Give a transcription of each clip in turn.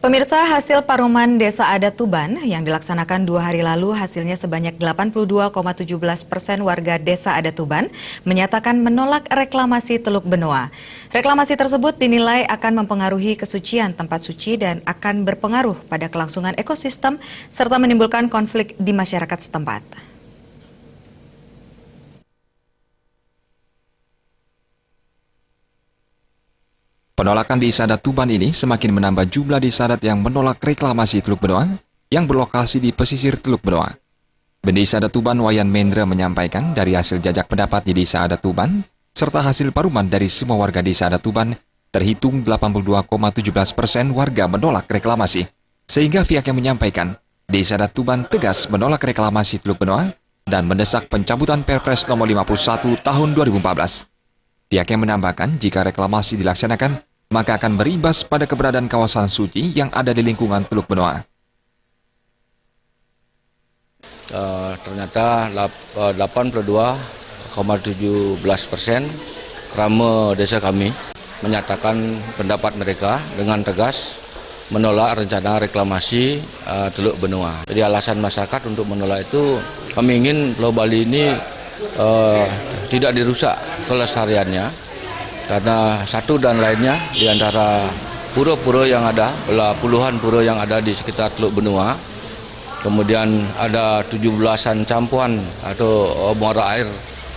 Pemirsa, hasil Paruman Desa Adat Tuban yang dilaksanakan 2 hari lalu hasilnya sebanyak 82,17% warga Desa Adat Tuban menyatakan menolak reklamasi Teluk Benoa. Reklamasi tersebut dinilai akan mempengaruhi kesucian tempat suci dan akan berpengaruh pada kelangsungan ekosistem serta menimbulkan konflik di masyarakat setempat. Penolakan di Desa Adat Tuban ini semakin menambah jumlah desa adat yang menolak reklamasi Teluk Benoa yang berlokasi di pesisir Teluk Benoa. Pendesa Adat Tuban Wayan Mendra menyampaikan dari hasil jajak pendapat di Desa Adat Tuban serta hasil paruman dari semua warga Desa Adat Tuban terhitung 82,17% warga menolak reklamasi. Sehingga pihaknya menyampaikan Desa Adat Tuban tegas menolak reklamasi Teluk Benoa dan mendesak pencabutan Perpres nomor 51 tahun 2014. Pihaknya menambahkan jika reklamasi dilaksanakan, maka akan berimbas pada keberadaan kawasan suci yang ada di lingkungan Teluk Benoa. Ternyata 82,17% krama desa kami menyatakan pendapat mereka dengan tegas menolak rencana reklamasi Teluk Benoa. Jadi alasan masyarakat untuk menolak itu, kami ingin Pulau Bali ini tidak dirusak kelestariannya karena satu dan lainnya di antara pura-pura yang ada, puluhan pura yang ada di sekitar Teluk Benoa, kemudian ada 17-an campuran atau muara air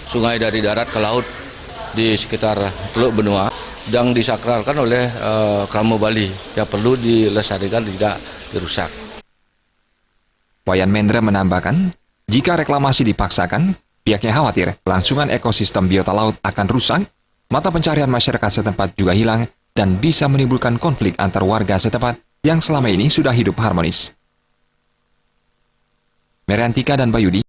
sungai dari darat ke laut di sekitar Teluk Benoa yang disakralkan oleh Kramo Bali yang perlu dilestarikan, tidak dirusak. Wayan Mendra menambahkan, jika reklamasi dipaksakan, pihaknya khawatir kelangsungan ekosistem biota laut akan rusak, mata pencarian masyarakat setempat juga hilang, dan bisa menimbulkan konflik antar warga setempat yang selama ini sudah hidup harmonis. Meriantika dan Bayudi.